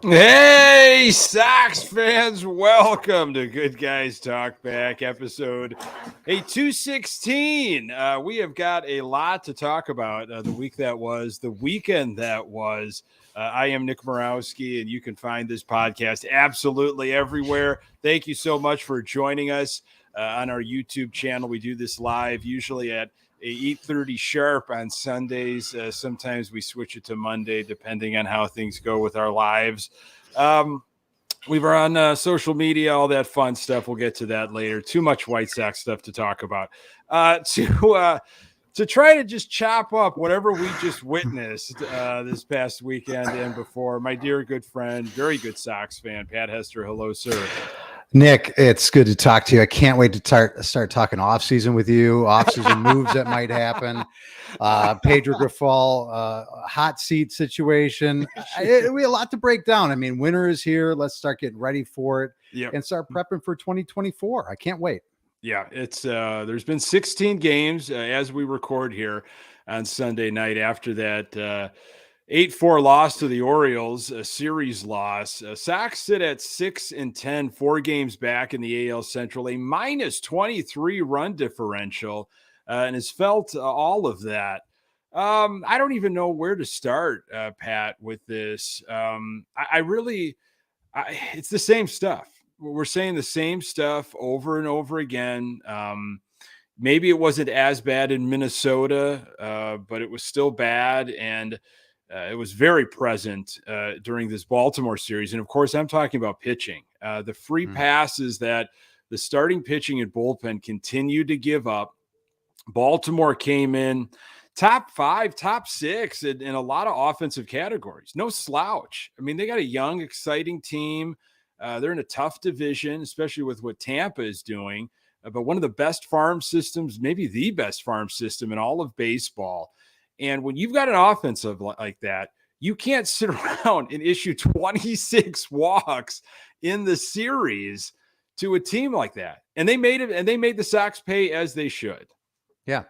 Hey, Sox fans, welcome to Good Guys Talk Back, episode 216. We have got a lot to talk about the week that was, the weekend that was. I am Nick Murawski, and you can find this podcast absolutely everywhere. Thank you so much for joining us on our YouTube channel. We do this live, usually at 8:30 sharp on Sundays. Sometimes we switch it to Monday, depending on how things go with our lives. We were on social media, all that fun stuff. We'll get to that later. Too much White Sox stuff to talk about. To try to just chop up whatever we just witnessed this past weekend and before, my dear good friend, very good Sox fan, Pat Hester. Hello, sir. Nick, it's good to talk to you. I can't wait to start talking off-season with you, off-season moves that might happen. Pedro Grifol, hot seat situation. We have a lot to break down. I mean, winter is here. Let's start getting ready for it and start prepping for 2024. I can't wait. Yeah, it's there's been 16 games as we record here on Sunday night after that 8-4 loss to the Orioles, a series loss. Sox sit at 6-10, 4 games back in the AL Central, a minus 23 run differential, and has felt all of that. I don't even know where to start, Pat, with this. It's the same stuff. We're saying the same stuff over and over again. Maybe it wasn't as bad in Minnesota, but it was still bad. And it was very present during this Baltimore series. And of course, I'm talking about pitching. The free passes that the starting pitching and bullpen continued to give up. Baltimore came in top 5, top 6 in a lot of offensive categories. No slouch. I mean, they got a young, exciting team. They're in a tough division, especially with what Tampa is doing. But one of the best farm systems, maybe the best farm system in all of baseball. And when you've got an offensive like that, you can't sit around and issue 26 walks in the series to a team like that. And they made it, and they made the Sox pay as they should. Yeah,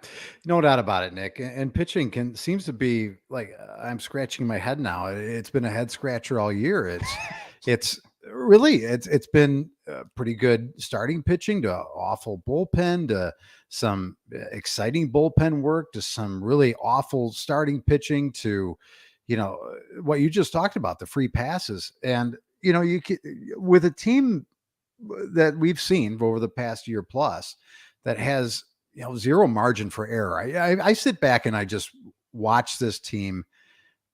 no doubt about it, Nick. And pitching seems to be like, I'm scratching my head now. It's been a head scratcher all year. It's been pretty good starting pitching to awful bullpen to some exciting bullpen work to some really awful starting pitching to, what you just talked about, the free passes. And, you can, with a team that we've seen over the past year plus that has, zero margin for error. I sit back and I just watch this team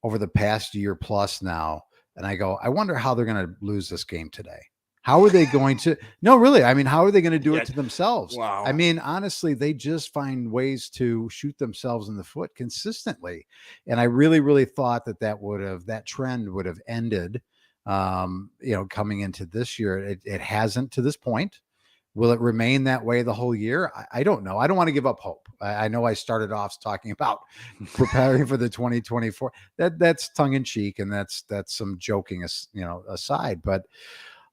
over the past year plus now. And I go, I wonder how they're going to lose this game today. How are they going to? No, really. I mean, how are they going to do it to themselves? Wow. I mean, honestly, they just find ways to shoot themselves in the foot consistently. And I really, really thought that trend would have ended, coming into this year. It hasn't to this point. Will it remain that way the whole year? I don't know. I don't want to give up hope. I know I started off talking about preparing for the 2024. That's tongue in cheek, and that's some joking, aside. But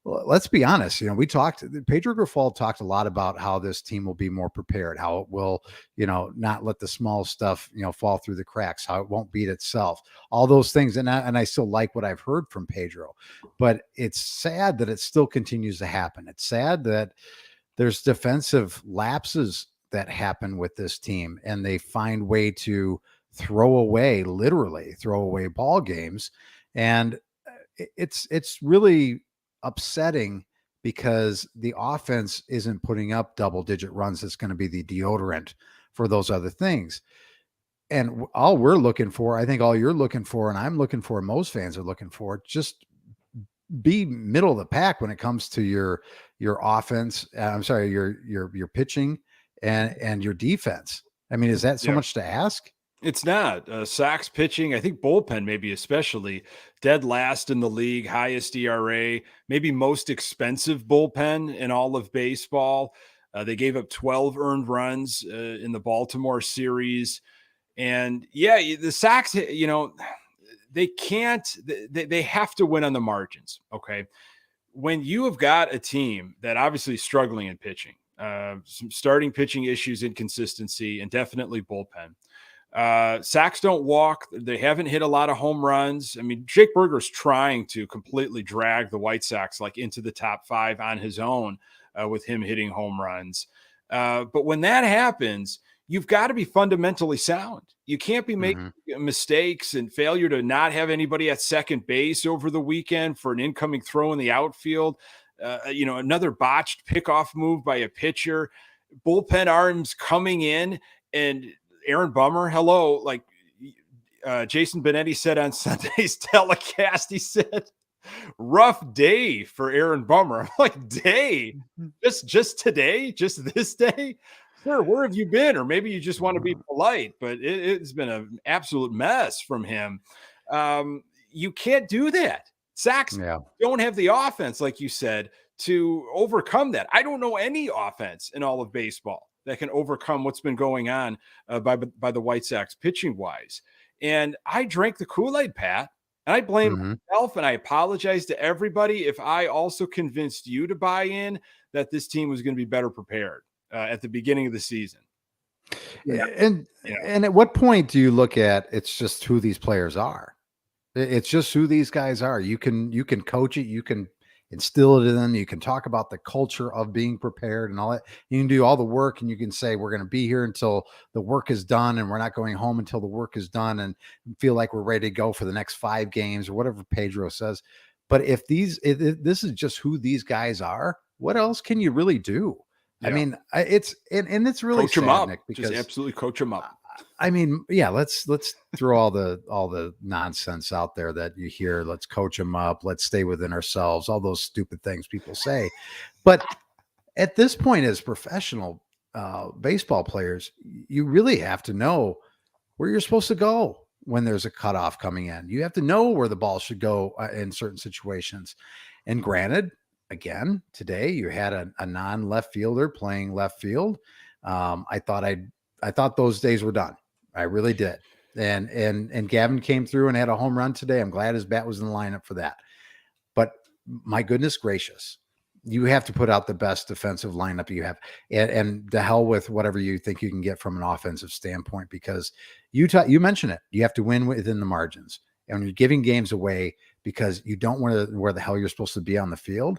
let's be honest. Pedro Grifol talked a lot about how this team will be more prepared, how it will, not let the small stuff, fall through the cracks, how it won't beat itself, all those things. And I still like what I've heard from Pedro, but it's sad that it still continues to happen. It's sad that there's defensive lapses that happen with this team, and they find way to literally throw away ball games. And it's really upsetting because the offense isn't putting up double-digit runs. It's going to be the deodorant for those other things. And all we're looking for, I think all you're looking for, and I'm looking for, most fans are looking for, just be middle of the pack when it comes to your offense. Your pitching and your defense. I mean, is that so much to ask? It's not. Sox pitching, I think bullpen maybe especially, dead last in the league, highest ERA, maybe most expensive bullpen in all of baseball. They gave up 12 earned runs in the Baltimore series. And the Sox, they have to win on the margins. Okay. When you have got a team that obviously is struggling in pitching, some starting pitching issues, inconsistency, and definitely bullpen. Sacks don't walk. They haven't hit a lot of home runs. I mean, Jake Berger's trying to completely drag the White Sox like into the top 5 on his own with him hitting home runs. But when that happens, you've got to be fundamentally sound. You can't be making mistakes and failure to not have anybody at second base over the weekend for an incoming throw in the outfield. Another botched pickoff move by a pitcher, bullpen arms coming in, and Aaron Bummer, hello. Like Jason Benetti said on Sunday's telecast, he said, rough day for Aaron Bummer. I'm like, day? Just today? Just this day? Sure, where have you been? Or maybe you just want to be polite, but it's been an absolute mess from him. You can't do that. Sacks don't have the offense, like you said, to overcome that. I don't know any offense in all of baseball that can overcome what's been going on by the White Sox pitching wise. And I drank the Kool-Aid, Pat, and I blame myself, and I apologize to everybody if I also convinced you to buy in that this team was going to be better prepared at the beginning of the season. Yeah. And at what point do you look at it's just who these players are? It's just who these guys are. You can coach it. You can instill it in them. You can talk about the culture of being prepared and all that. You can do all the work, and you can say, we're going to be here until the work is done, and we're not going home until the work is done, and feel like we're ready to go for the next 5 games or whatever Pedro says. But if this is just who these guys are, what else can you really do? Yeah. I mean, it's really coach them up, Nick, because just absolutely coach them up. I mean, yeah, let's throw all the nonsense out there that you hear. Let's coach them up. Let's stay within ourselves. All those stupid things people say. But at this point, as professional baseball players, you really have to know where you're supposed to go when there's a cutoff coming in. You have to know where the ball should go in certain situations. And granted, again, today you had a non-left fielder playing left field. I thought those days were done. I really did. And Gavin came through and had a home run today. I'm glad his bat was in the lineup for that. But my goodness gracious, you have to put out the best defensive lineup you have, and to hell with whatever you think you can get from an offensive standpoint, because you mentioned it. You have to win within the margins, and you're giving games away because you don't want to where the hell you're supposed to be on the field.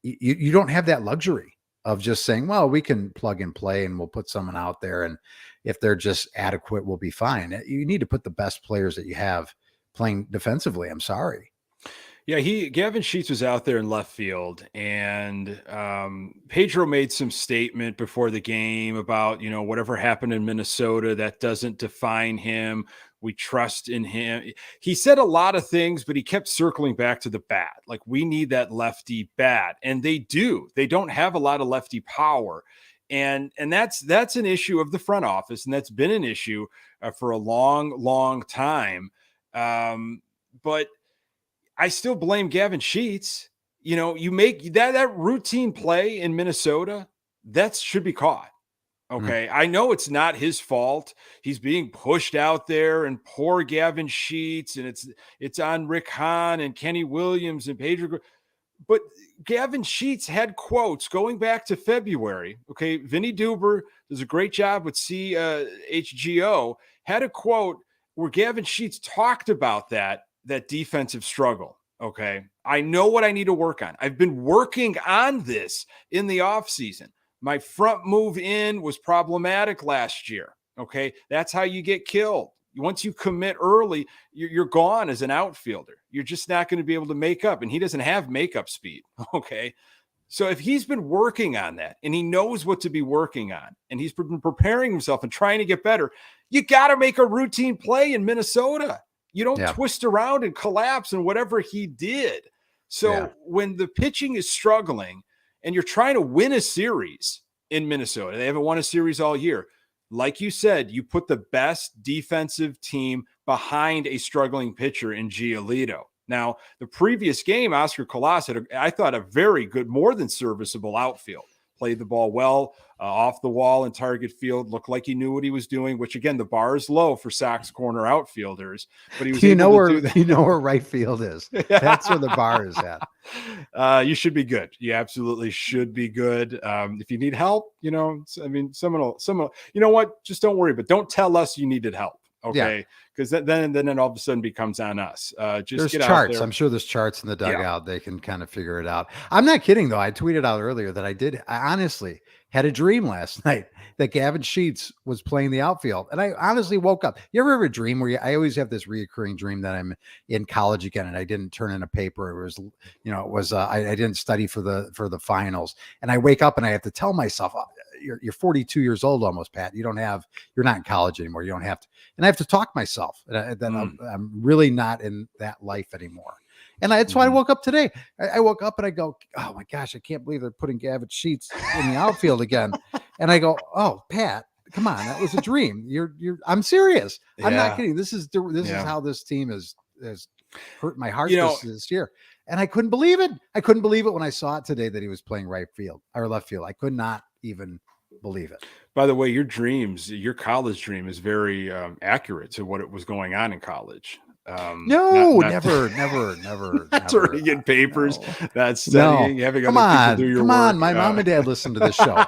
You don't have that luxury of just saying, well, we can plug and play and we'll put someone out there, and if they're just adequate, we'll be fine. You need to put the best players that you have playing defensively. I'm sorry. Yeah, Gavin Sheets was out there in left field, and Pedro made some statement before the game about, whatever happened in Minnesota, that doesn't define him. We trust in him. He said a lot of things, but he kept circling back to the bat. Like, we need that lefty bat, and they do. They don't have a lot of lefty power. And that's an issue of the front office, and that's been an issue for a long, long time. But I still blame Gavin Sheets. You make that routine play in Minnesota, that should be caught. Okay. I know it's not his fault. He's being pushed out there, and poor Gavin Sheets, and it's on Rick Hahn and Kenny Williams and Pedro. But Gavin Sheets had quotes going back to February. Okay. Vinny Duber does a great job with CHGO, had a quote where Gavin Sheets talked about that defensive struggle. Okay. I know what I need to work on. I've been working on this in the offseason. My front move in was problematic last year. Okay. That's how you get killed. Once you commit early, you're gone as an outfielder. You're just not going to be able to make up. And he doesn't have makeup speed. Okay. So if he's been working on that, and he knows what to be working on, and he's been preparing himself and trying to get better, you got to make a routine play in Minnesota. You don't twist around and collapse and whatever he did. So when the pitching is struggling and you're trying to win a series in Minnesota, they haven't won a series all year. Like you said, you put the best defensive team behind a struggling pitcher in Giolito. Now, the previous game, Oscar Colas had, I thought, a very good, more than serviceable outfield. played the ball well off the wall in target field, looked like he knew what he was doing, which again, the bar is low for Sox corner outfielders, but he was able to do that. You know where right field is. That's where the bar is at. You should be good. You absolutely should be good. If you need help, I mean, someone will, you know what, just don't worry, but don't tell us you needed help. Okay. Because then it all of a sudden becomes on us. Just there's charts. I'm sure there's charts in the dugout. They can kind of figure it out. I'm not kidding though. I tweeted out earlier that I honestly had a dream last night that Gavin Sheets was playing the outfield. And I honestly woke up. You ever have a dream where I always have this reoccurring dream that I'm in college again and I didn't turn in a paper. It was, I didn't study for the finals. And I wake up and I have to tell myself, you're 42 years old almost, Pat. You're not in college anymore. You don't have to. And I have to talk myself that I'm really not in that life anymore. And that's why I woke up today. I woke up and I go, oh my gosh, I can't believe they're putting Gavin Sheets in the outfield again. And I go, oh, Pat, come on, that was a dream. I'm serious. I'm not kidding. This is how this team has hurt my heart this year. And I couldn't believe it. I couldn't believe it when I saw it today that he was playing right field or left field. I could not even believe it. By the way, your college dream is very accurate to what it was going on in college. Never. That's reading papers. No. That's studying. Having other people do your work. On. My mom and dad listened to this show.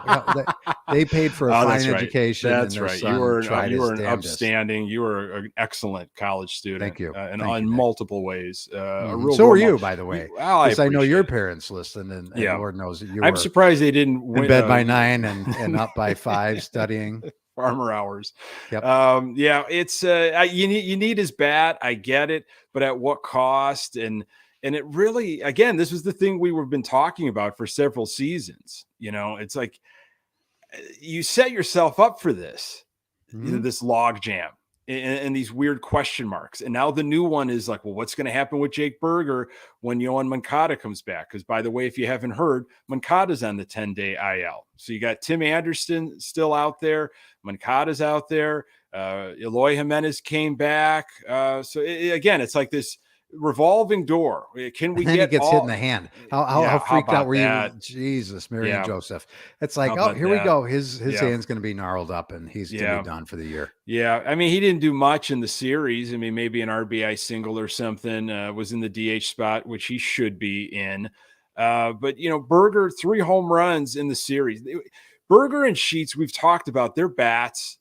They paid for a fine education. That's right. You were an upstanding. You were an excellent college student. Thank you. In multiple ways. So were you, by the way. Because I know your parents listened, and Lord knows that you were. I'm surprised they didn't win. In bed by 9 and up by 5 studying. Farmer hours. Yep. It's you need his bat. I get it, but at what cost? And it really, again, this was the thing we've been talking about for several seasons. It's like you set yourself up for this, this log jam and these weird question marks. And now the new one is like, well, what's going to happen with Jake Berger when Yohan Moncada comes back? Because by the way, if you haven't heard, Moncada's on the 10-day IL. So you got Tim Anderson still out there. Moncada's out there. Eloy Jimenez came back. Again, it's like this revolving door. Can we get he gets hit in the hand? How freaked out were you? Jesus, Mary and Joseph. It's like, here we go. His hand's going to be gnarled up and he's going to be done for the year. Yeah. I mean, he didn't do much in the series. I mean, maybe an RBI single or something, was in the DH spot, which he should be in. But Berger, 3 home runs in the series. Berger and Sheets, we've talked about their bats.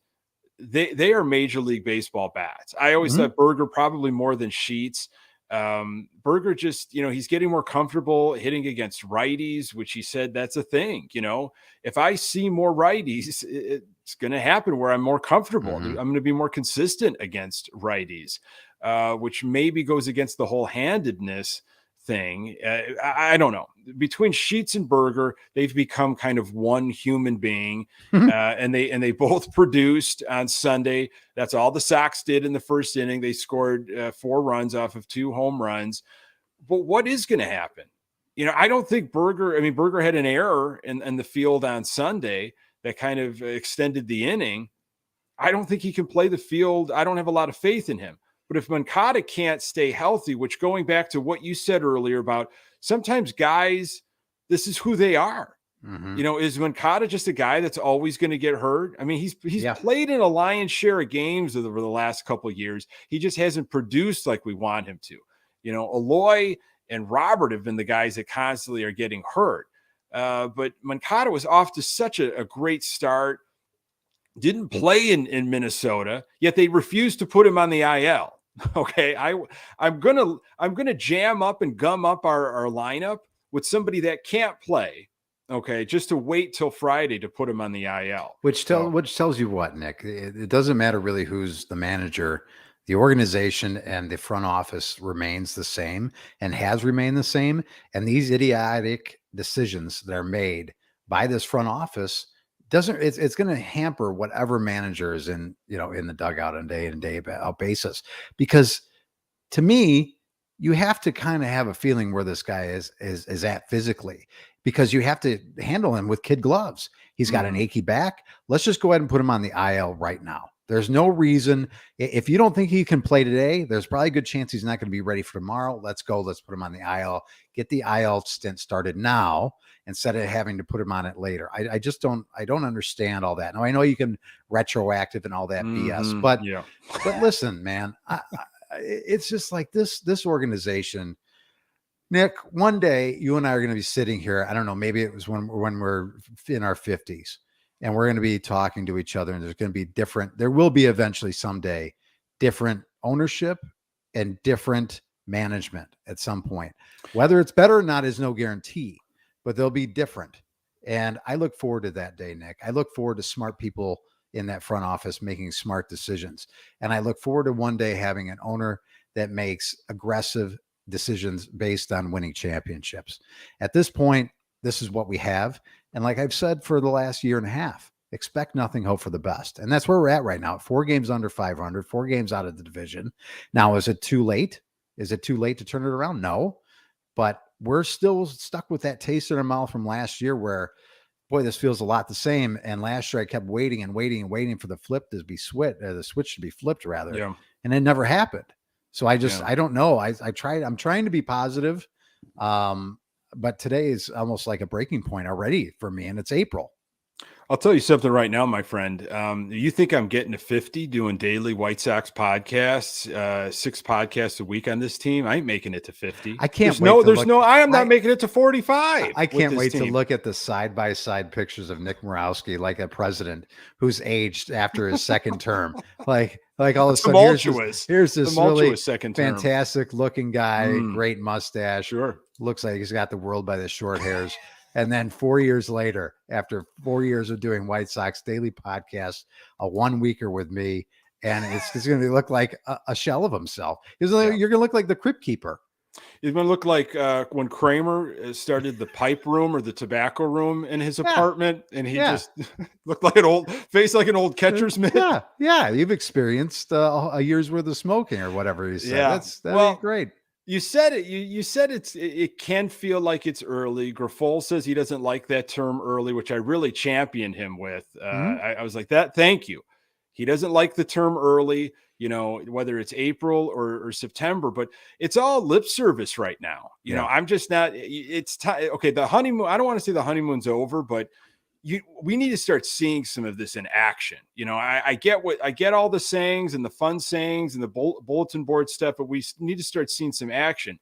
They are Major League Baseball bats. I always thought Berger probably more than Sheets. Berger just, he's getting more comfortable hitting against righties, which he said that's a thing. If I see more righties, it's going to happen where I'm more comfortable. I'm going to be more consistent against righties, which maybe goes against the whole handedness thing. I don't know. Between Sheets and Berger, they've become kind of one human being, and they both produced on Sunday. That's all the Sox did in the first inning. They scored 4 runs off of 2 home runs. But what is going to happen? I don't think Berger had an error in the field on Sunday that kind of extended the inning. I don't think he can play the field. I don't have a lot of faith in him. But if Moncada can't stay healthy, which going back to what you said earlier about sometimes guys, this is who they are. Is Moncada just a guy that's always going to get hurt? I mean, he's played in a lion's share of games over the last couple of years. He just hasn't produced like we want him to. Eloy and Robert have been the guys that constantly are getting hurt. But Moncada was off to such a great start. Didn't play in Minnesota, yet they refused to put him on the IL. Okay, I'm gonna jam up and gum up our lineup with somebody that can't play. Okay, just to wait till Friday to put him on the IL. Which tells you what, Nick? It doesn't matter really who's the manager. The organization and the front office remains the same and has remained the same. And these idiotic decisions that are made by this front office it's going to hamper whatever manager is in the dugout on day in day out basis, because to me, you have to kind of have a feeling where this guy is at physically, because you have to handle him with kid gloves. He's got an achy back. Let's just go ahead and put him on the IL right now. There's no reason. If you don't think he can play today, there's probably a good chance he's not going to be ready for tomorrow. Let's go. Let's put him on the IL. Get the IL stint started now instead of having to put him on it later. I just don't understand all that. Now I know you can retroactive and all that BS, but listen, man, it's just like this organization. Nick, one day you and I are going to be sitting here. I don't know. Maybe it was when we're in our 50s. And we're going to be talking to each other, and there's going to be there will be eventually someday different ownership and different management at some point. Whether it's better or not is no guarantee, but they'll be different. And I look forward to that day, Nick. I look forward to smart people in that front office making smart decisions. And I look forward to one day having an owner that makes aggressive decisions based on winning championships. At this point, this is what we have. And like I've said for the last year and a half, expect nothing, hope for the best. And that's where we're at right now. 4 games under 500, 4 games out of the division. Now, is it too late? Is it too late to turn it around? No, but we're still stuck with that taste in our mouth from last year where, boy, this feels a lot the same. And last year I kept waiting and waiting and waiting for the switch to be flipped rather. Yeah. And it never happened. So I don't know. I'm trying to be positive. But today is almost like a breaking point already for me, and it's April. I'll tell you something right now, my friend. You think I'm getting to 50 doing daily White Sox podcasts, 6 podcasts a week on this team? I ain't making it to 50. I can't I am not making it to 45. I can't wait to look at the side-by-side pictures of Nick Murawski, like a president who's aged after his second term. Like all of a sudden, here's this really fantastic looking guy, great mustache. Sure. Looks like he's got the world by the short hairs. And then 4 years later, after 4 years of doing White Sox daily podcasts, a 1 weeker with me, and it's going to look like a shell of himself. You're going to look like the Crypt Keeper. He's going to look like when Kramer started the pipe room or the tobacco room in his apartment, and he just looked like an old catcher's mitt. Yeah. You've experienced a year's worth of smoking or whatever he said. That'd be great. You said it. You said it can feel like it's early. Grafol says he doesn't like that term early, which I really championed him with. I was like that. Thank you. He doesn't like the term early, whether it's April or September, but it's all lip service right now. You know, I'm just not. It's okay. The honeymoon. I don't want to say the honeymoon's over, but we need to start seeing some of this in action. I get all the sayings and the fun sayings and the bulletin board stuff, but we need to start seeing some action.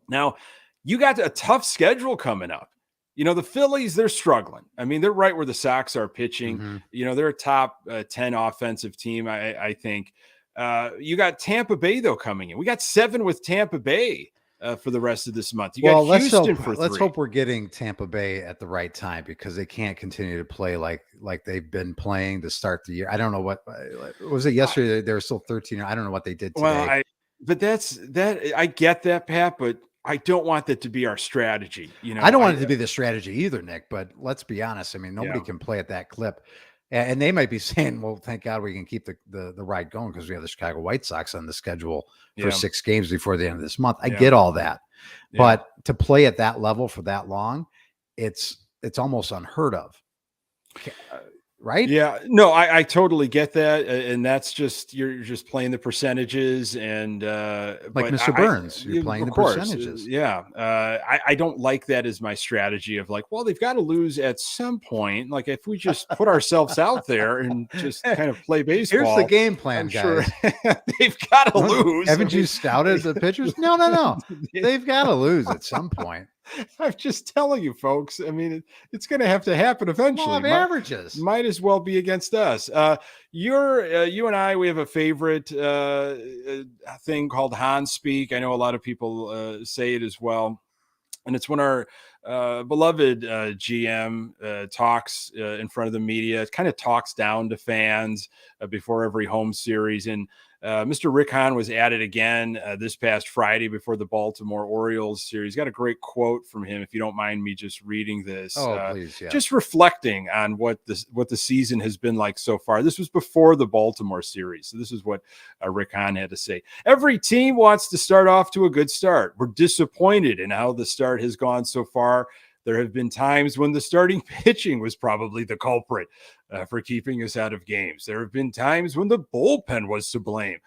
Now, you got a tough schedule coming up. The Phillies, they're struggling. I mean, they're right where the Sox are pitching. They're a top 10 offensive team, I think. You got Tampa Bay, though, coming in. We got 7 with Tampa Bay for the rest of this month. You got Houston for 3. Let's hope we're getting Tampa Bay at the right time, because they can't continue to play like they've been playing to start the year. I don't know what was it yesterday. They were still 13. I don't know what they did today. Well, I get that, Pat, but I don't want that to be our strategy. I don't want it to be the strategy either, Nick, but let's be honest. I mean, nobody can play at that clip. And they might be saying, well, thank God we can keep the ride going because we have the Chicago White Sox on the schedule for 6 games before the end of this month. I get all that. But to play at that level for that long, it's almost unheard of. Right? Yeah, no, I totally get that. And that's you're just playing the percentages and like Mr. Burns, you're playing the percentages. Yeah. I don't like that as my strategy of like, well, they've got to lose at some point. Like if we just put ourselves out there and just kind of play baseball. Here's the game plan, guys. Sure they've got to lose. Haven't you scouted the pitchers? No. They've got to lose at some point. I'm just telling you, folks. I mean, it's going to have to happen eventually. Law of averages might as well be against us. You and I, we have a favorite thing called Hans Speak. I know a lot of people say it as well, and it's when our beloved GM talks in front of the media. It kind of talks down to fans before every home series, and Mr. Rick Hahn was at it again this past Friday before the Baltimore Orioles series. Got a great quote from him, if you don't mind me just reading this. Please, yeah. Just reflecting on what the season has been like so far. This was before the Baltimore series, so this is what Rick Hahn had to say. Every team wants to start off to a good start. We're disappointed in how the start has gone so far. There have been times when the starting pitching was probably the culprit for keeping us out of games. There have been times when the bullpen was to blame.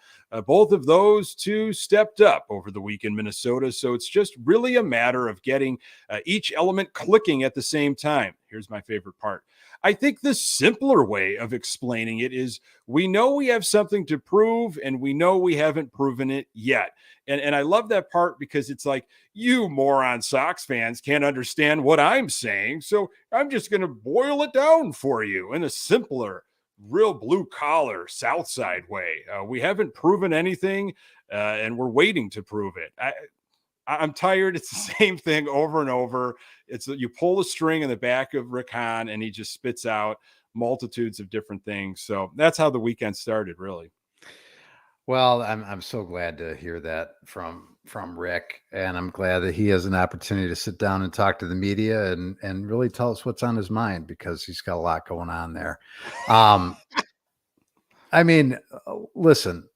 Both of those two stepped up over the week in Minnesota. So it's just really a matter of getting each element clicking at the same time. Here's my favorite part. I think the simpler way of explaining it is we know we have something to prove and we know we haven't proven it yet. And I love that part because it's like, you moron Sox fans can't understand what I'm saying. So I'm just going to boil it down for you in a simpler, real blue collar South Side way. We haven't proven anything and we're waiting to prove it. I'm tired. It's the same thing over and over. It's you pull the string in the back of Rick Hahn and he just spits out multitudes of different things. So that's how the weekend started, really. Well, I'm so glad to hear that from Rick, and I'm glad that he has an opportunity to sit down and talk to the media and really tell us what's on his mind, because he's got a lot going on there. I mean, listen,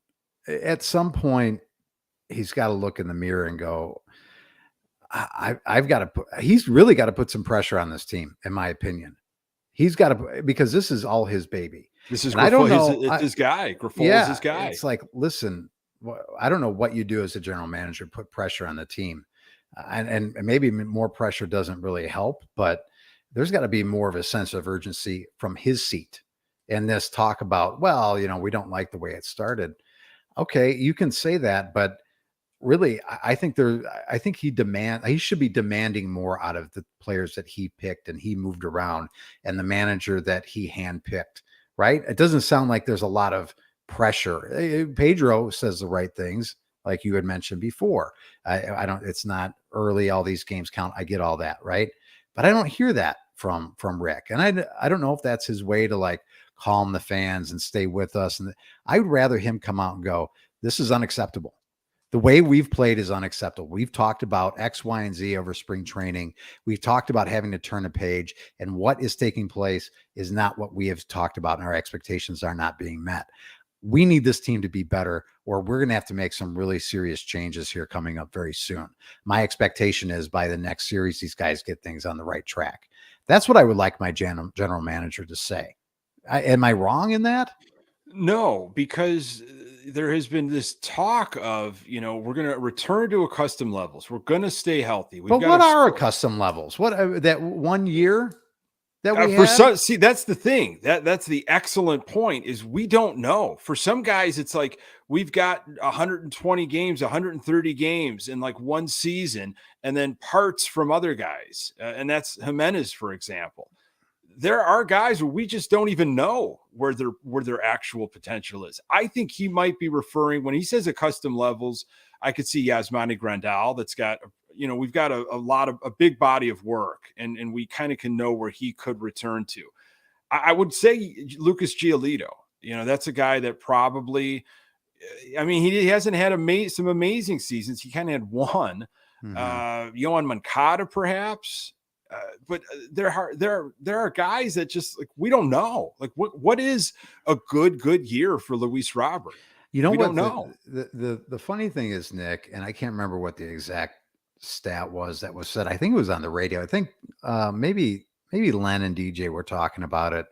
at some point he's got to look in the mirror and go, I've got to put, he's really got to put some pressure on this team, in my opinion. He's got to, because this is all his baby. This is I don't know. It's his guy. Grifol Yeah, is his guy. it's like, listen, I don't know what you do as a general manager, put pressure on the team. And maybe more pressure doesn't really help, but there's got to be more of a sense of urgency from his seat. And this talk about, well, we don't like the way it started. Okay, you can say that, but really, I think he should be demanding more out of the players that he picked and he moved around, and the manager that he handpicked. Right? It doesn't sound like there's a lot of pressure. Pedro says the right things, like you had mentioned before. I don't. It's not early. All these games count. I get all that, right? But I don't hear that from Rick, and I don't know if that's his way to like calm the fans and stay with us. And I would rather him come out and go, "This is unacceptable. The way we've played is unacceptable. We've talked about X, Y, and Z over spring training. We've talked about having to turn a page, and what is taking place is not what we have talked about, and our expectations are not being met. We need this team to be better, or we're going to have to make some really serious changes here coming up very soon. My expectation is by the next series, these guys get things on the right track." That's what I would like my general manager to say. Am I wrong in that? No, because there has been this talk of, we're going to return to accustomed levels. We're going to stay healthy. But what are accustomed levels? What that 1 year that we had? See, that's the thing. That's the excellent point, is we don't know. For some guys, it's like we've got 120 games, 130 games in like one season, and then parts from other guys. And that's Jimenez, for example. There are guys where we just don't even know where their actual potential is. I think he might be referring, when he says accustomed levels, I could see Yasmani Grandal. That's got, we've got a big body of work, and we kind of can know where he could return to. I would say Lucas Giolito. That's a guy that probably, he hasn't had some amazing seasons. He kind of had one. Yohan Moncada, perhaps. But there are guys that just like we don't know. Like what is a good year for Luis Robert? We don't know. The funny thing is, Nick, and I can't remember what the exact stat was that was said. I think it was on the radio. I think maybe Len and DJ were talking about it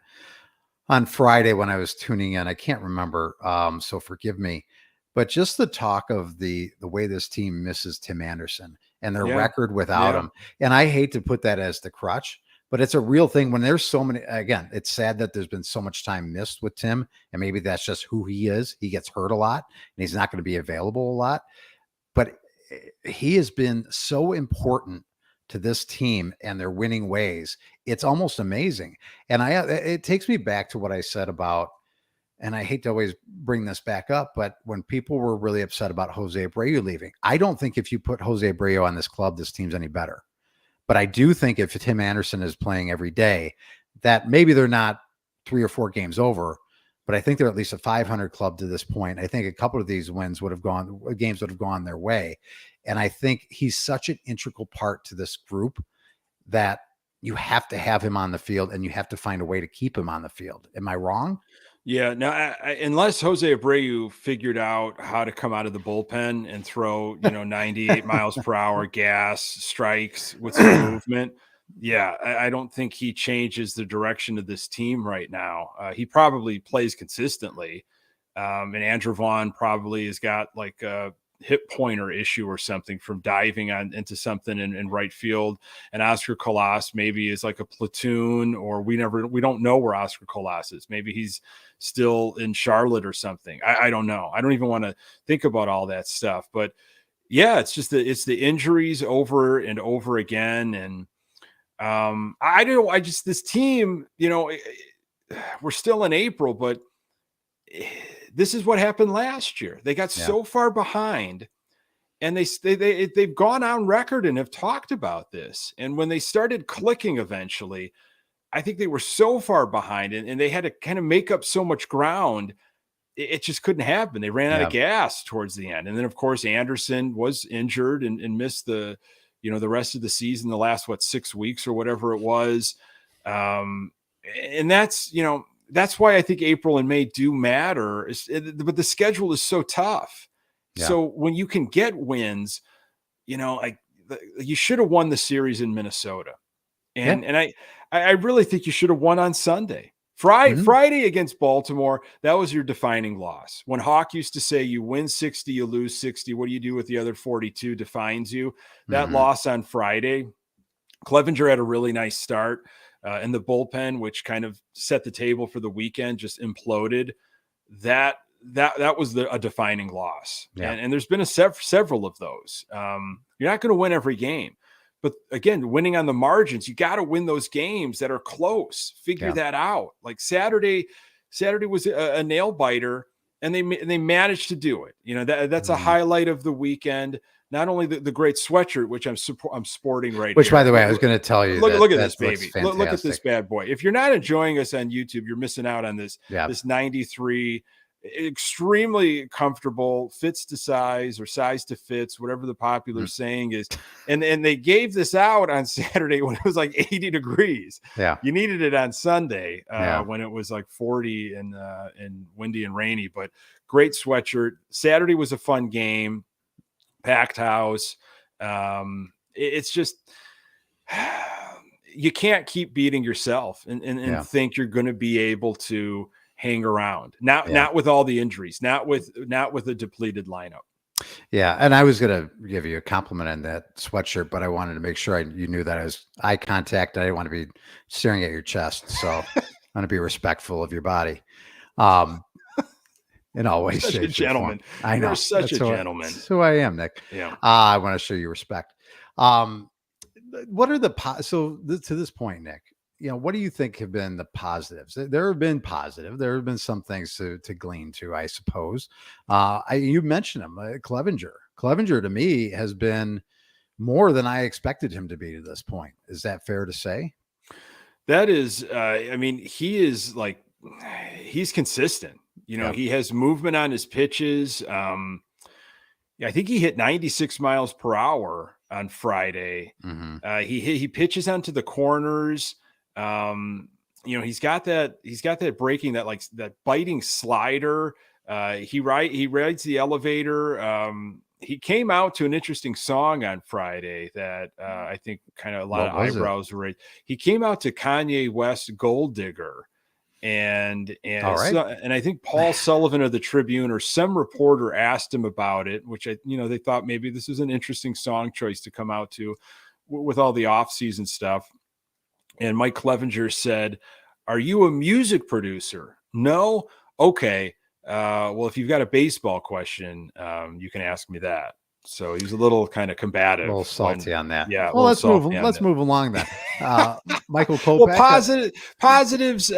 on Friday when I was tuning in. I can't remember, so forgive me. But just the talk of the way this team misses Tim Anderson and their record without him. And I hate to put that as the crutch, but it's a real thing when there's so many. Again, it's sad that there's been so much time missed with Tim, and maybe that's just who he is. He gets hurt a lot and he's not going to be available a lot, but he has been so important to this team and their winning ways. It's almost amazing. And it takes me back to what I said about, and I hate to always bring this back up, but when people were really upset about Jose Abreu leaving, I don't think if you put Jose Abreu on this club, this team's any better. But I do think if Tim Anderson is playing every day, that maybe they're not 3 or 4 games over, but I think they're at least a 500 club to this point. I think a couple of these games would have gone their way. And I think he's such an integral part to this group that you have to have him on the field and you have to find a way to keep him on the field. Am I wrong? Yeah, no, unless Jose Abreu figured out how to come out of the bullpen and throw, 98 miles per hour gas strikes with some movement, Yeah, I don't think he changes the direction of this team right now. He probably plays consistently. And Andrew Vaughn probably has got like a hip pointer issue or something from diving on into something in right field. And Oscar Colas maybe is like a platoon, or we don't know where Oscar Colas is. Maybe he's still in Charlotte or something. I don't know. I don't even want to think about all that stuff. But yeah, it's just it's the injuries over and over again. And I don't know. This team, we're still in April, but this is what happened last year. They got so far behind, and they've gone on record and have talked about this. And when they started clicking eventually, I think they were so far behind, and they had to kind of make up so much ground. It just couldn't happen. They ran out of gas towards the end. And then, of course, Anderson was injured and missed the rest of the season, the last, 6 weeks or whatever it was. And that's why I think April and May do matter. But the schedule is so tough. Yeah. So when you can get wins, you should have won the series in Minnesota. And I really think you should have won on Sunday. Friday against Baltimore, that was your defining loss. When Hawk used to say, you win 60, you lose 60, what do you do with the other 42 defines you. That loss on Friday, Clevenger had a really nice start, and the bullpen, which kind of set the table for the weekend, just imploded. That was a defining loss. Yeah. And there's been several of those. You're not going to win every game. But again, winning on the margins, you got to win those games that are close. Figure that out. Like Saturday was a nail biter, and they managed to do it. That's a highlight of the weekend. Not only the great sweatshirt, which I'm sporting right which, here. by the way, I was going to tell you. Look at this baby. Look at this bad boy. If you're not enjoying us on YouTube, you're missing out on this. Yeah. This 93. Extremely comfortable, fits to size or size to fits, whatever the popular saying is. And they gave this out on Saturday when it was like 80 degrees. Yeah. You needed it on Sunday when it was like 40 and windy and rainy, but great sweatshirt. Saturday was a fun game, packed house. It's just, you can't keep beating yourself and think you're going to be able to hang around. Not with all the injuries, not with a depleted lineup. Yeah, and I was going to give you a compliment on that sweatshirt, but I wanted to make sure you knew that I was eye contact. I didn't want to be staring at your chest, so I want to be respectful of your body. In all ways, such a gentleman. I know, you're such a gentleman. That's who I am, Nick. Yeah. I want to show you respect. What are to this point, Nick? What do you think have been the positives? There have been positive. There have been some things to glean to, I suppose. You mentioned him, Clevenger. Clevenger to me has been more than I expected him to be to this point. Is that fair to say? That is, he's consistent. He has movement on his pitches. I think he hit 96 miles per hour on Friday. He pitches onto the corners. He's got that breaking, that biting slider. He rides the elevator. He came out to an interesting song on Friday that I think kind of a lot of eyebrows were raised. He came out to Kanye West "Gold Digger," and I think Paul Sullivan of the Tribune or some reporter asked him about it, which they thought maybe this was an interesting song choice to come out to with all the off-season stuff. And Mike Clevenger said, "Are you a music producer?" "No." "Okay. Well, if you've got a baseball question, you can ask me that." So he was a little kind of combative, a little salty on that. Yeah. Well, let's move along then. Michael Kopech. Well, positives.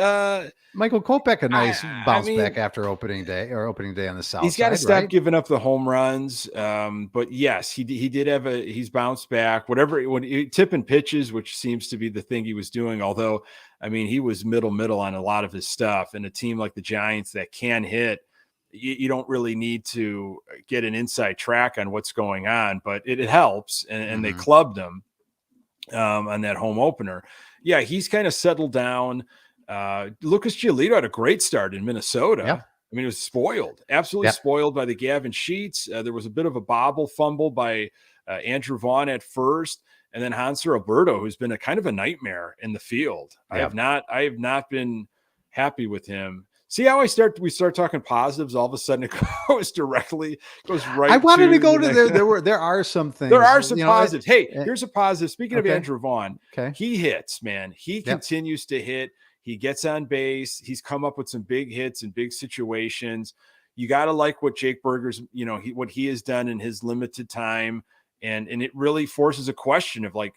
Michael Kopech, a nice bounce back after opening day on the south. He's got to stop giving up the home runs. But yes, he did he's bounced back. When tipping pitches, which seems to be the thing he was doing. Although, he was middle on a lot of his stuff. And a team like the Giants that can hit, you don't really need to get an inside track on what's going on, but it helps. And they clubbed him on that home opener. Yeah, he's kind of settled down. Lucas Giolito had a great start in Minnesota. Yeah. It was spoiled, absolutely spoiled by the Gavin Sheets. There was a bit of a bobble fumble by Andrew Vaughn at first. and then Hanser Alberto, who's been a kind of a nightmare in the field. Yeah. I have not been happy with him. See how we start talking positives, all of a sudden it goes I right wanted to to go the to next. there are some things, There are some you know, positives. Hey, eh, here's a positive. Speaking of okay. Andrew Vaughn, Okay. he hits, man. He Yep. continues to hit. He gets on base. He's come up with some big hits in big situations. You got to like what Jake Berger's, what he has done in his limited time. And it really forces a question of like,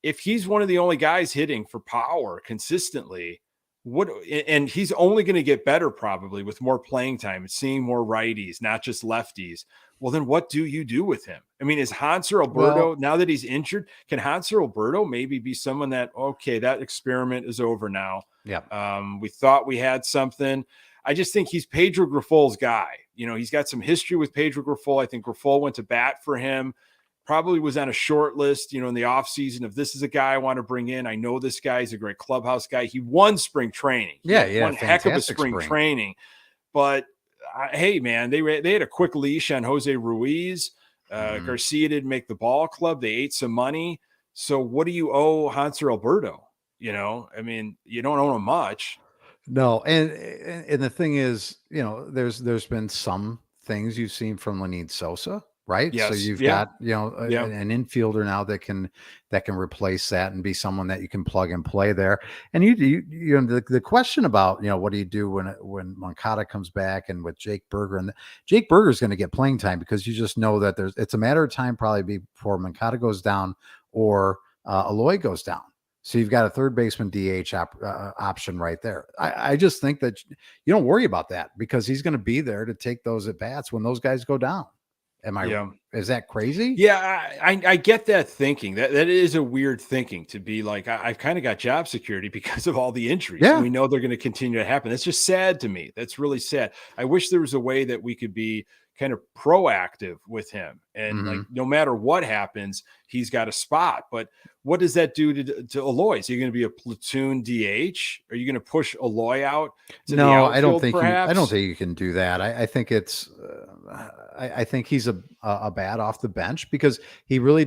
if he's one of the only guys hitting for power consistently, and he's only going to get better probably with more playing time and seeing more righties, not just lefties. Well, then what do you do with him? I mean, is Hanser Alberto, Well, now that he's injured, can Hanser Alberto maybe be someone that, okay, that experiment is over now? yeah. We thought we had something. I just think he's Pedro Griffol's guy. He's got some history with Pedro Griffol. I think Griffol went to bat for him. Probably was on a short list, in the offseason of this is a guy I want to bring in. I know this guy is a great clubhouse guy. He won spring training. Yeah. One heck of a spring training. But hey, man, they had a quick leash on Jose Ruiz. Garcia didn't make the ball club. They ate some money. So what do you owe Hanser Alberto? I mean, you don't owe him much. No, and the thing is, there's been some things you've seen from Lenyn Sosa, right? Yes. So you've Yeah. got, an infielder now that can replace that and be someone that you can plug and play there. And the question about, what do you do when Moncada comes back and with Jake Berger, and Jake Berger is going to get playing time because you just know that it's a matter of time probably before Moncada goes down or Aloy goes down. So you've got a third baseman DH option right there. I just think that you don't worry about that because he's going to be there to take those at bats when those guys go down. Is that crazy? Yeah, I get that thinking. That is a weird thinking to be like, I've kind of got job security because of all the injuries. Yeah. And we know they're going to continue to happen. That's just sad to me. That's really sad. I wish there was a way that we could be kind of proactive with him. And like, no matter what happens, he's got a spot. But what does that do to Aloy? Is he going to be a platoon DH? Are you going to push Aloy out to the outfield, I don't think perhaps? I don't think you can do that. I think it's I think he's a bat off the bench because he really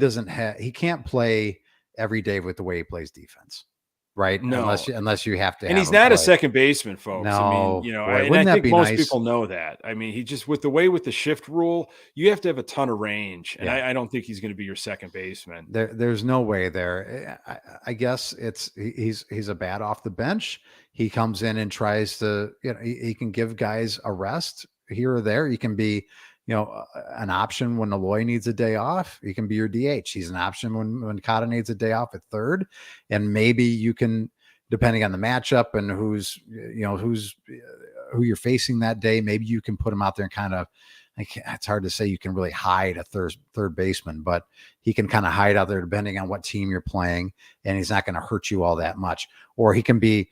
he can't play every day with the way he plays defense. Right. No. Unless you have to. And he's not a second baseman, folks. No, I mean, boy, and I think most nice? people know that. I mean, he just with the shift rule, you have to have a ton of range. And I don't think he's going to be your second baseman. There's no way there. I guess he's a bat off the bench. He comes in and tries to, he can give guys a rest here or there. He can be, an option when Aloy needs a day off. He can be your DH. He's an option when Kata needs a day off at third. And maybe you can, depending on the matchup and who you're facing that day, maybe you can put him out there and kind of, it's hard to say you can really hide a third baseman, but he can kind of hide out there depending on what team you're playing, and he's not going to hurt you all that much. Or he can be,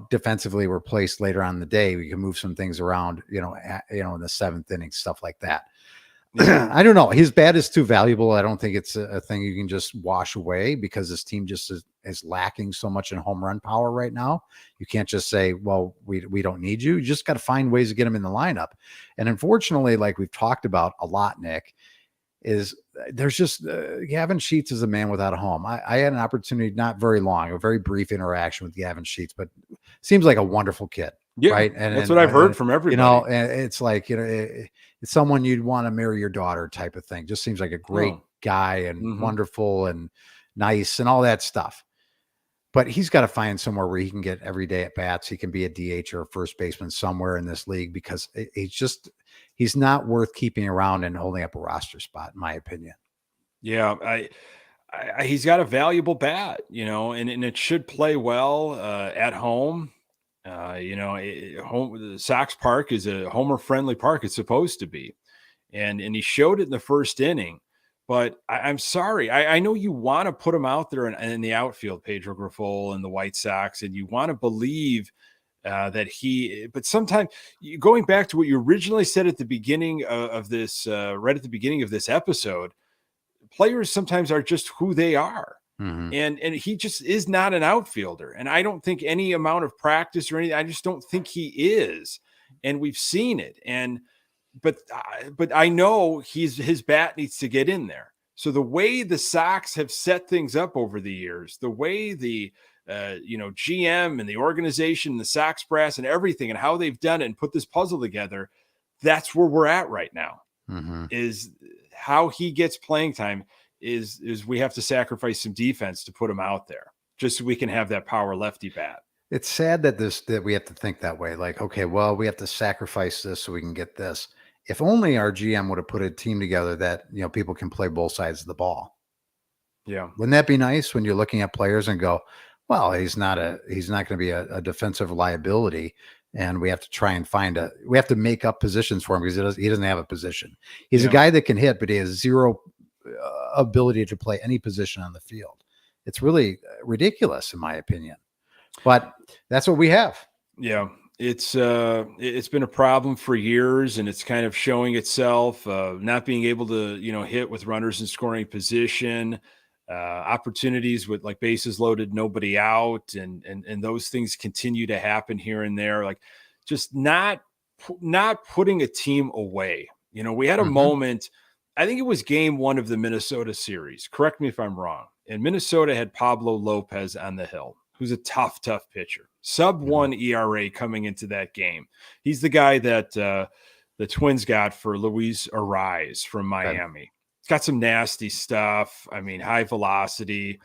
defensively replaced later on in the day. We can move some things around, in the seventh inning, stuff like that. I don't know. His bat is too valuable. I don't think it's a thing you can just wash away because this team just is lacking so much in home run power right now. You can't just say, well, we don't need you. You just got to find ways to get him in the lineup. And unfortunately, like we've talked about a lot, Nick, is there's just Gavin Sheets is a man without a home. I had an opportunity, not very long, a very brief interaction with Gavin Sheets, but seems like a wonderful kid. Yeah, right. And that's what I've heard from everybody. And it's like, it's someone you'd want to marry your daughter type of thing. Just seems like a great guy and wonderful and nice and all that stuff. But he's got to find somewhere where he can get every day at bats. He can be a DH or a first baseman somewhere in this league because he's not worth keeping around and holding up a roster spot, in my opinion. Yeah, he's got a valuable bat, and it should play well at home. The Sox Park is a homer-friendly park. It's supposed to be, and he showed it in the first inning. But I'm sorry. I know you want to put him out there in the outfield, Pedro Grifol and the White Sox, and you want to believe that but sometimes going back to what you originally said at the beginning of this, right at the beginning of this episode, players sometimes are just who they are. And he just is not an outfielder. And I don't think any amount of practice or anything, I just don't think he is. And we've seen it. But I know his bat needs to get in there. So the way the Sox have set things up over the years, the way the GM and the organization, the Sox brass and everything, and how they've done it and put this puzzle together, that's where we're at right now. Mm-hmm. Is how he gets playing time is we have to sacrifice some defense to put him out there just so we can have that power lefty bat. It's sad that we have to think that way. Like, okay, well, we have to sacrifice this so we can get this. If only our GM would have put a team together that, people can play both sides of the ball. Yeah. Wouldn't that be nice when you're looking at players and go, well, he's not going to be a defensive liability. And we have to try and we have to make up positions for him because he doesn't have a position. He's a guy that can hit, but he has zero ability to play any position on the field. It's really ridiculous in my opinion, but that's what we have. Yeah. It's been a problem for years, and it's kind of showing itself, not being able to, hit with runners in scoring position, opportunities with like bases loaded, nobody out. And those things continue to happen here and there. Like just not putting a team away. We had a moment, I think it was game 1 of the Minnesota series. Correct me if I'm wrong. And Minnesota had Pablo Lopez on the hill, who's a tough pitcher. Sub-1 ERA coming into that game. He's the guy that the Twins got for Luis Ariz from Miami. It's got some nasty stuff. I mean, high velocity.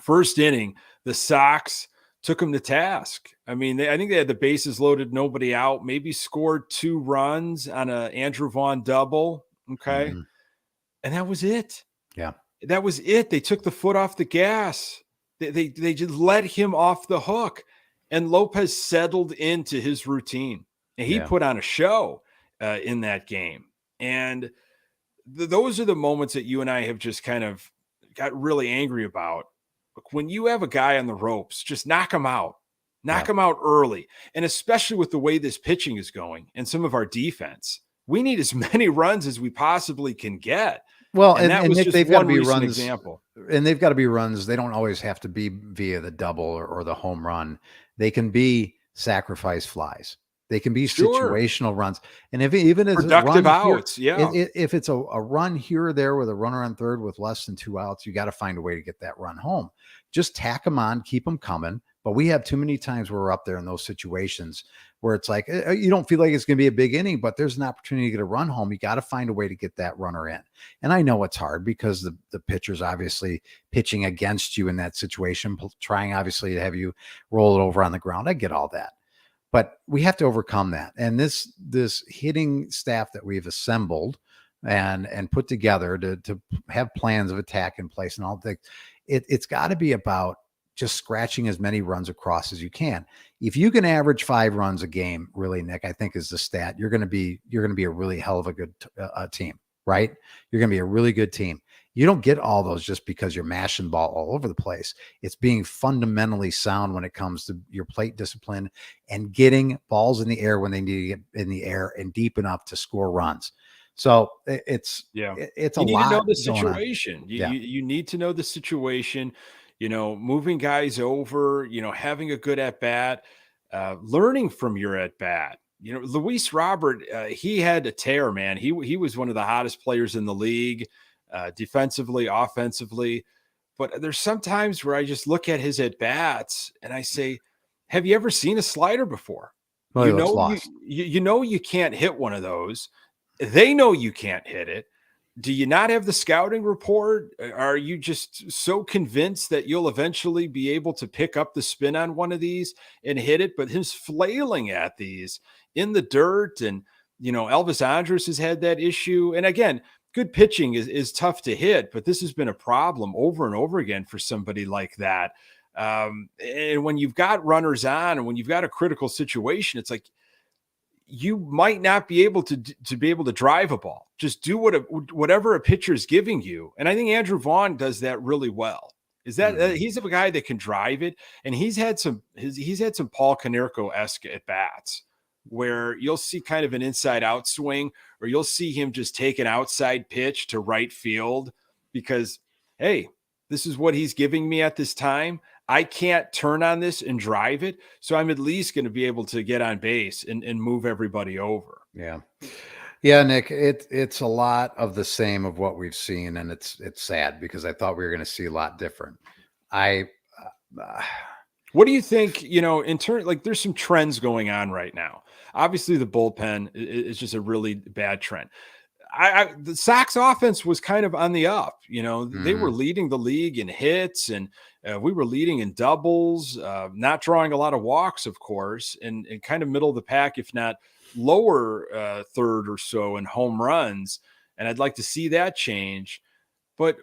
First inning, the Sox took him to task. I mean, I think they had the bases loaded, nobody out, maybe scored 2 runs on a Andrew Vaughn double. Okay. Mm-hmm. And that was it. Yeah. That was it. They took the foot off the gas. They just let him off the hook, and Lopez settled into his routine, and he put on a show in that game. And those are the moments that you and I have just kind of got really angry about. Look, when you have a guy on the ropes, just knock him out. Knock him out early. And especially with the way this pitching is going and some of our defense, we need as many runs as we possibly can get. Well, and that was Nick, just they've got to one be recent runs, example. and they've got to be runs. They don't always have to be via the double or the home run. They can be sacrifice flies. They can be situational runs. And even as productive outs, if it's a run here or there with a runner on third with less than 2 outs, you got to find a way to get that run home. Just tack them on, keep them coming. But we have too many times where we're up there in those situations where it's like, you don't feel like it's going to be a big inning, but there's an opportunity to get a run home. You got to find a way to get that runner in. And I know it's hard because the pitcher's obviously pitching against you in that situation, trying obviously to have you roll it over on the ground. I get all that, but we have to overcome that. And this hitting staff that we've assembled and put together to have plans of attack in place and all that, it's got to be about just scratching as many runs across as you can. If you can average 5 runs a game, really, Nick, I think is the stat, you're going to be a really hell of a good team, right? You're going to be a really good team. You don't get all those just because you're mashing ball all over the place. It's being fundamentally sound when it comes to your plate discipline and getting balls in the air when they need to get in the air and deep enough to score runs. So it's a lot. You need to know the situation. You need to know the situation. Moving guys over, having a good at bat, learning from your at bat. Luis Robert, he had a tear, man. He was one of the hottest players in the league, defensively, offensively. But there's some times where I just look at his at bats and I say, have you ever seen a slider before? Well, you can't hit one of those. They know you can't hit it. Do you not have the scouting report? Are you just so convinced that you'll eventually be able to pick up the spin on one of these and hit it? But him flailing at these in the dirt, and Elvis Andrus has had that issue. And again, good pitching is tough to hit, but this has been a problem over and over again for somebody like that. And when you've got runners on and when you've got a critical situation, it's like, you might not be able to drive a ball. Just do whatever a pitcher is giving you. And I think Andrew Vaughn does that really well. Is that he's a guy that can drive it. And he's had some Paul Konerko-esque at bats where you'll see kind of an inside out swing, or you'll see him just take an outside pitch to right field because, hey, this is what he's giving me at this time. I can't turn on this and drive it. So I'm at least going to be able to get on base and move everybody over. Yeah. Yeah, Nick, it's a lot of the same of what we've seen, and it's sad because I thought we were going to see a lot different. I uh, What do you think, in turn, like there's some trends going on right now. Obviously, the bullpen is just a really bad trend. The Sox offense was kind of on the up. They were mhm. leading the league in hits, and we were leading in doubles, not drawing a lot of walks, of course, and kind of middle of the pack, if not lower third or so in home runs. And I'd like to see that change. But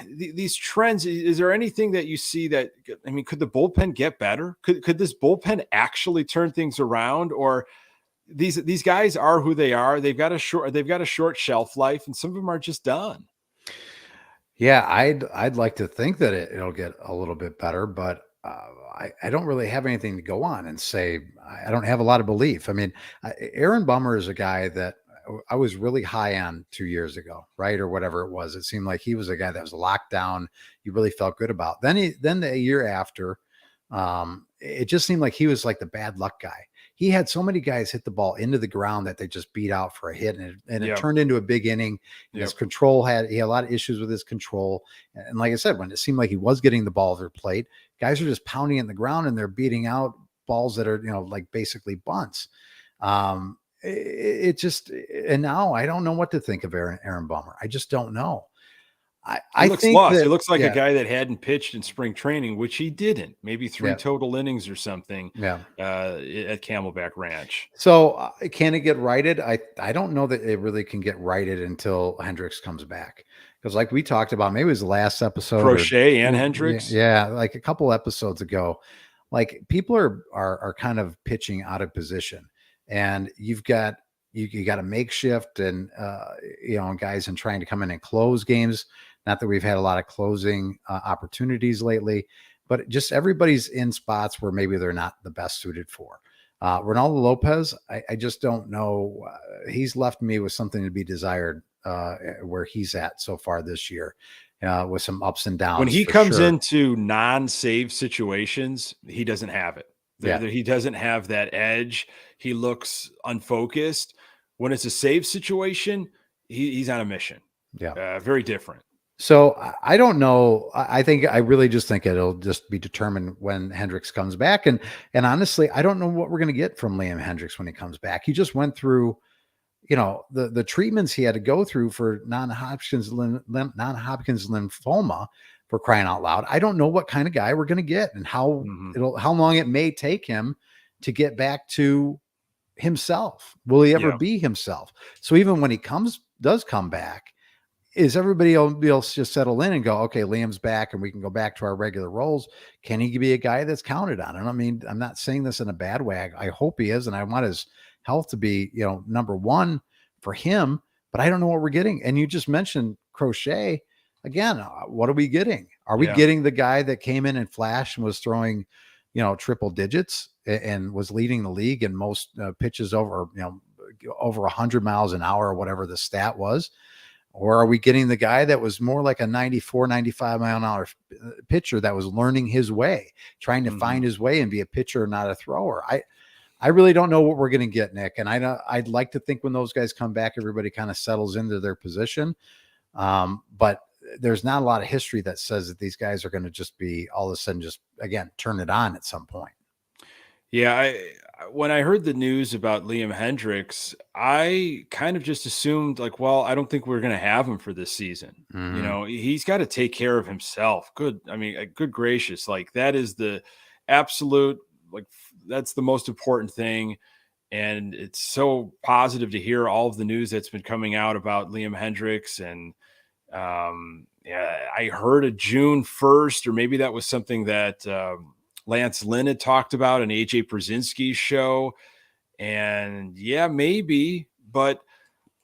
these trends, is there anything that you see that, I mean, could the bullpen get better? Could this bullpen actually turn things around? Or these guys are who they are. They've got a short shelf life, and some of them are just done. Yeah, I'd like to think that it'll get a little bit better, but I don't really have anything to go on and say. I don't have a lot of belief. I mean, Aaron Bummer is a guy that I was really high on 2 years ago, right, or whatever it was. It seemed like he was a guy that was locked down. You really felt good about. Then the year after, it just seemed like he was like the bad luck guy. He had so many guys hit the ball into the ground that they just beat out for a hit, and it Yep. turned into a big inning. And his Yep. control he had a lot of issues with his control. And like I said, when it seemed like he was getting the ball to their plate, guys are just pounding it in the ground and they're beating out balls that are, like basically bunts. It just, and now I don't know what to think of Aaron Bummer. I just don't know. He I looks think lost. He that, looks like a yeah, guy that hadn't pitched in spring training, which he didn't. Maybe three yeah, total innings or something yeah. at Camelback Ranch. So can it get righted? I don't know that it really can get righted until Hendricks comes back. Because like we talked about, maybe it was the last episode or Crochet and yeah, Hendricks. yeah, like a couple episodes ago, like people are kind of pitching out of position, and you got a makeshift and guys and trying to come in and close games. Not that we've had a lot of closing opportunities lately, but just everybody's in spots where maybe they're not the best suited for. Ronaldo Lopez, I just don't know. He's left me with something to be desired where he's at so far this year, with some ups and When downs he for comes sure. into non-save situations, he doesn't have it. Yeah, He doesn't have that edge. He looks unfocused. When it's a save situation, he's on a mission. yeah. Very different. So I don't know. I really just think it'll just be determined when Hendricks comes back, and honestly, I don't know what we're going to get from Liam Hendricks when he comes back. He just went through, the treatments he had to go through for non-Hodgkin's lymphoma, for crying out loud. I don't know what kind of guy we're going to get and Mhm. how long it may take him to get back to himself. Will he ever Yeah. be himself? So even when he does come back, is everybody else just settle in and go, okay, Liam's back and we can go back to our regular roles? Can he be a guy that's counted on? And I mean, I'm not saying this in a bad way. I hope he is, and I want his health to be, number one for him. But I don't know what we're getting. And you just mentioned Crochet again. What are we getting? Are we Yeah. getting the guy that came in and flashed and was throwing, triple digits and was leading the league in most pitches over 100 miles an hour or whatever the stat was? Or are we getting the guy that was more like a 94, 95 mile an hour pitcher that was learning his way, trying to Mhm. find his way and be a pitcher, not a thrower? I really don't know what we're going to get, Nick. And I'd like to think when those guys come back, everybody kind of settles into their position. But there's not a lot of history that says that these guys are going to just be all of a sudden just, again, turn it on at some point. Yeah, when I heard the news about Liam Hendricks, I kind of just assumed like, well, I don't think we're going to have him for this season. Mhm. He's got to take care of himself. Good. I mean, good gracious, like that is the absolute that's the most important thing. And it's so positive to hear all of the news that's been coming out about Liam Hendricks. And yeah, I heard a June 1st, or maybe that was something that Lance Lynn had talked about on AJ Brzezinski's show. And yeah, maybe, but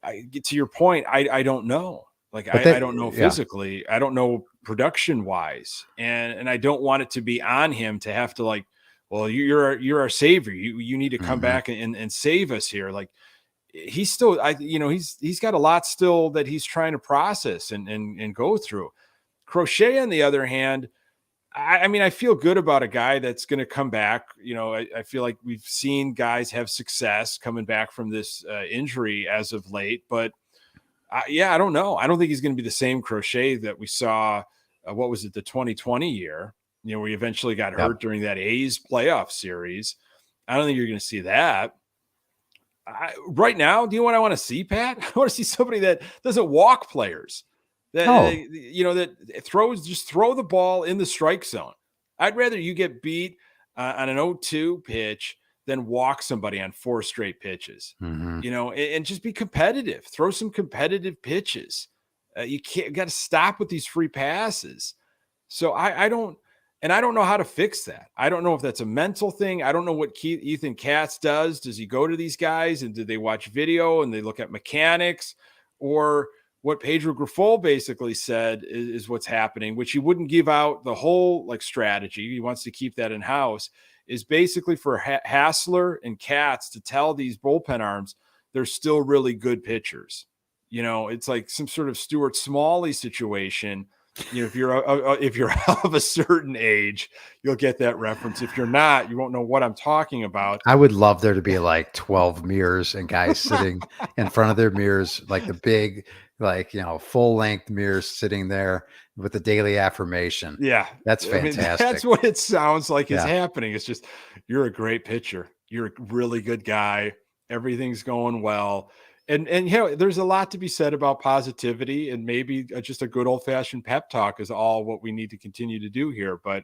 I get to your point. I don't know. Like But I don't know yeah. physically. I don't know production wise, and I don't want it to be on him to have to like, well, you're our savior. You need to come Mhm. back and save us here. Like he's still, he's got a lot still that he's trying to process and go through. Crochet, on the other hand, I mean, I feel good about a guy that's going to come back. I feel like we've seen guys have success coming back from this injury as of late, but I don't know. I don't think he's going to be the same Crochet that we saw. What was it, the 2020 year? Where he eventually got hurt during that A's playoff series. I don't think you're going to see that. Right now, do you know what I want to see, Pat? I want to see somebody that doesn't walk players. That throw the ball in the strike zone. I'd rather you get beat on an 0-2 pitch than walk somebody on 4 straight pitches. And just be competitive. Throw some competitive pitches. You got to stop with these free passes. So I don't know how to fix that. I don't know if that's a mental thing. I don't know what Ethan Katz does. Does he go to these guys and do they watch video and they look at mechanics, or what Pedro Grifol basically said is what's happening, which he wouldn't give out the whole strategy. He wants to keep that in house, is basically for Hassler and Katz to tell these bullpen arms they're still really good pitchers. It's like some sort of Stuart Smalley situation. If you're of a certain age, you'll get that reference. If you're not, you won't know what I'm talking about. I would love there to be like 12 mirrors and guys sitting in front of their mirrors, like the big, full length mirrors sitting there with the daily affirmation. Yeah. That's fantastic. That's what it sounds like is happening. It's just, you're a great pitcher. You're a really good guy. Everything's going well. And there's a lot to be said about positivity, and maybe just a good old fashioned pep talk is all what we need to continue to do here. But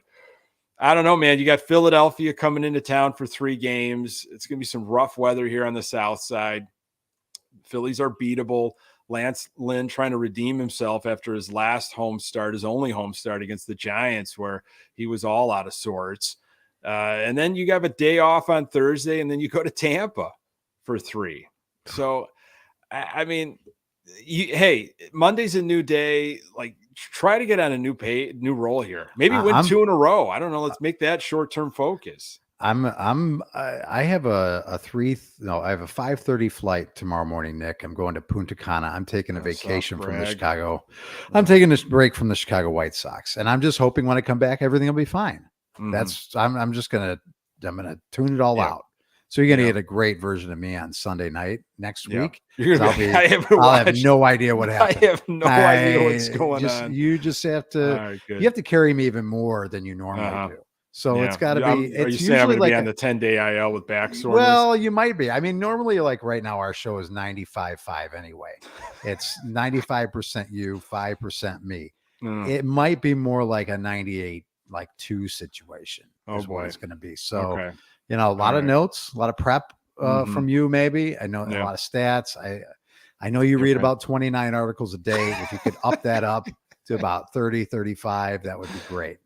I don't know, man. You got Philadelphia coming into town for 3 games. It's going to be some rough weather here on the south side. Phillies are beatable. Lance Lynn trying to redeem himself after his last home start, his only home start against the Giants, where he was all out of sorts. And then you have a day off on Thursday, and then you go to Tampa for 3. So, I mean, Monday's a new day. Like, try to get on a new role here. Maybe win 2 in a row. I don't know. Let's make that short-term focus. I have a 5:30 flight tomorrow morning, Nick. I'm going to Punta Cana. I'm taking a vacation from the Chicago. I'm taking a break from the Chicago White Sox, and I'm just hoping when I come back, everything will be fine. I'm just gonna tune it all out. So you're going to get a great version of me on Sunday night next week. I'll have no idea what happened. I have no idea what's going on. You just have to. You have to carry me even more than you normally do. So it's got to be. Are you saying I'm going to be on the 10-day IL with back soreness? Well, you might be. I mean, normally, like right now, our show is 95.5 anyway. It's 95% you, 5% me. It might be more like a 98-2 situation. Is what it's going to be. So. A lot of notes, a lot of prep from you, maybe. I know a lot of stats. I know you read about 29 articles a day. If you could up that up to about 30, 35, that would be great.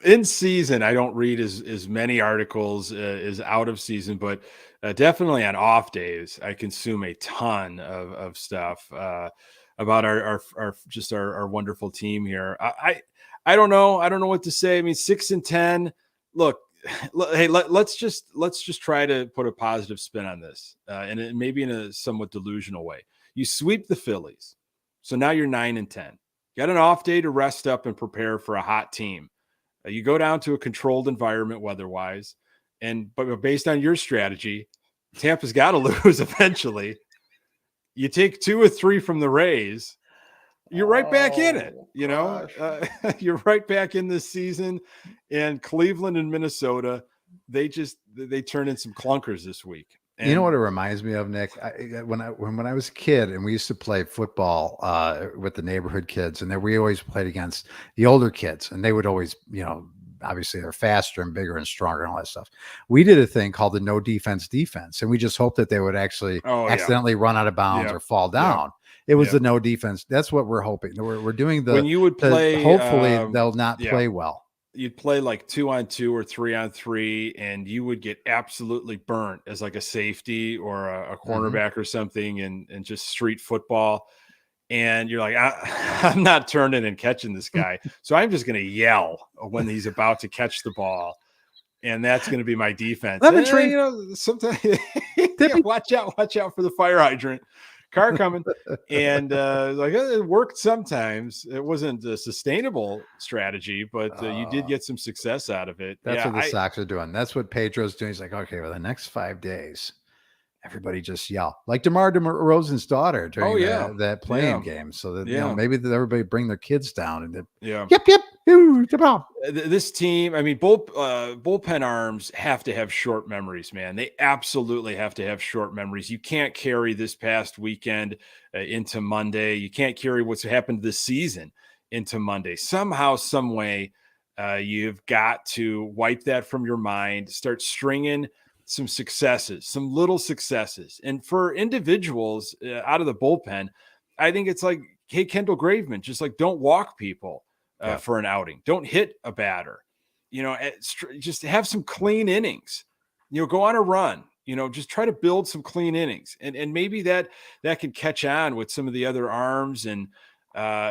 In season, I don't read as many articles as out of season, but definitely on off days, I consume a ton of stuff about our wonderful team here. I don't know. I don't know what to say. I mean, 6-10. Look. Hey, let's just try to put a positive spin on this, and maybe in a somewhat delusional way. You sweep the Phillies, so now you're 9-10. You got an off day to rest up and prepare for a hot team. You go down to a controlled environment weather-wise, but based on your strategy, Tampa's got to lose eventually. You take 2 or 3 from the Rays. You're right back in it, you're right back in this season. And Cleveland and Minnesota, they turn in some clunkers this week. And you know what it reminds me of, Nick? When I was a kid and we used to play football with the neighborhood kids, and then we always played against the older kids, and they would always, obviously they're faster and bigger and stronger and all that stuff. We did a thing called the no defense, and we just hoped that they would actually accidentally run out of bounds or fall down. Yeah. It was the no defense. That's what we're hoping. We're doing when you would play. Hopefully, they'll not play well. You'd play like 2-on-2 or 3-on-3, and you would get absolutely burnt as like a safety or a cornerback or something, and just street football. And you're like, I'm not turning and catching this guy, so I'm just going to yell when he's about to catch the ball, and that's going to be my defense. Lemon tree. Sometimes watch out for the fire hydrant. car coming. And it worked sometimes. It wasn't a sustainable strategy, but you did get some success out of it. That's what the Sox are doing. That's what Pedro's doing. He's like, okay, well, the next 5 days, everybody just yell like DeMar DeRozan's daughter during that playing game. So that, maybe everybody bring their kids down and yep. This team, I mean, bullpen arms have to have short memories, man. They absolutely have to have short memories. You can't carry this past weekend into Monday. You can't carry what's happened this season into Monday. Somehow, some way, you've got to wipe that from your mind, start stringing some successes, some little successes. And for individuals out of the bullpen, I think it's like, hey, Kendall Graveman, just like don't walk people for an outing. Don't hit a batter. Just have some clean innings. Go on a run. Just try to build some clean innings. And maybe that could catch on with some of the other arms and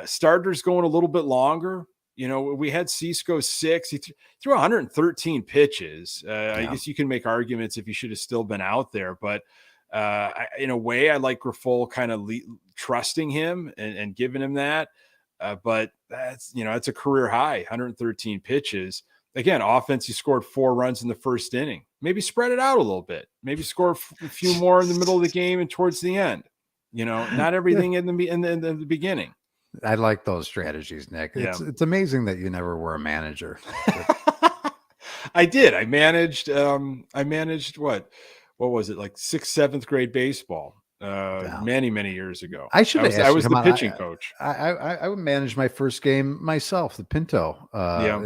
starters going a little bit longer. We had Cisco 6. He threw 113 pitches. I guess you can make arguments if he should have still been out there. But in a way, I like Grifol kind of trusting him and giving him that. But that's a career high, 113 pitches. Again, offense, he scored 4 runs in the first inning. Maybe spread it out a little bit. Maybe score a few more in the middle of the game and towards the end. Not everything in the beginning. I like those strategies, Nick. It's amazing that you never were a manager. I did. I managed what was it, like 6th, 7th grade baseball many years ago. I should have. I was the pitching coach. I would manage my first game myself, the Pinto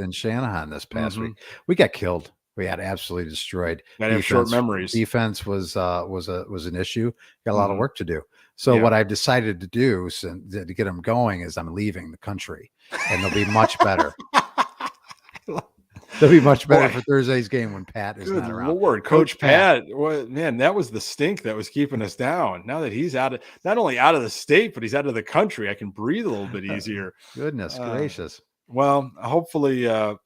in Shanahan this past week. We got killed. We had absolutely destroyed. I have short memories. Defense was an issue. Got a lot of work to do. So what I've decided to do to get them going is I'm leaving the country, and they'll be much better. They'll be much better for Thursday's game when Pat is not around. Lord, Coach Pat. Man, that was the stink that was keeping us down. Now that he's not only out of the state, but he's out of the country, I can breathe a little bit easier. Goodness gracious. Well, hopefully you have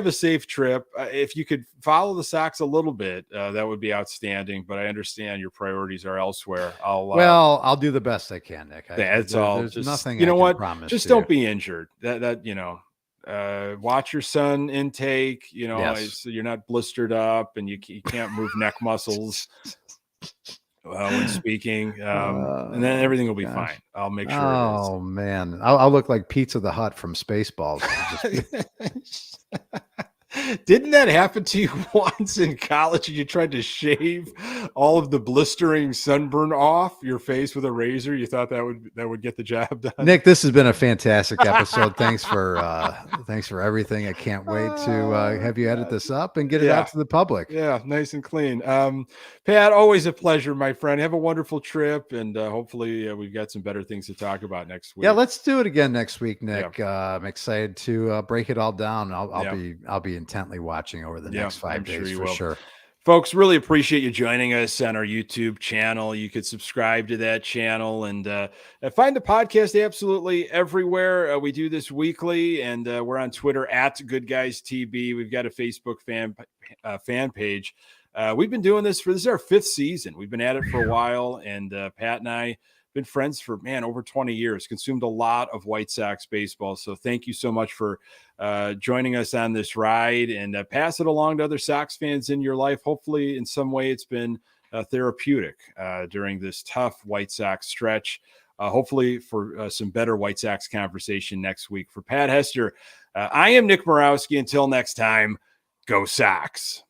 a safe trip. If you could follow the Sox a little bit, that would be outstanding. But I understand your priorities are elsewhere. I'll do the best I can, Nick. That's all. There's just nothing. You know what? Promise just don't be injured. Watch your sun intake. So you're not blistered up, and you can't move neck muscles when speaking, and then everything will be fine. I'll make sure. Oh man, I'll look like Pizza the Hut from Spaceballs. Didn't that happen to you once in college? And you tried to shave all of the blistering sunburn off your face with a razor. You thought that would get the job done. Nick, this has been a fantastic episode. Thanks for everything. I can't wait to have you edit this up and get it out to the public. Yeah, nice and clean. Pat, always a pleasure, my friend. Have a wonderful trip, and hopefully we've got some better things to talk about next week. Yeah, let's do it again next week, Nick. I'm excited to break it all down. I'll be intently watching over the next 5 days for sure. Folks, really appreciate you joining us on our YouTube channel. You could subscribe to that channel and find the podcast absolutely everywhere. We do this weekly, and we're on Twitter at Good Guys TB. We've got a Facebook fan page. We've been doing this is our 5th season. We've been at it for a while, and Pat and I been friends for over 20 years, consumed a lot of White Sox baseball. So thank you so much for joining us on this ride, and pass it along to other Sox fans in your life. Hopefully in some way it's been therapeutic during this tough White Sox stretch. Hopefully for some better White Sox conversation next week. For Pat Hester, I am Nick Murawski. Until next time, go Sox.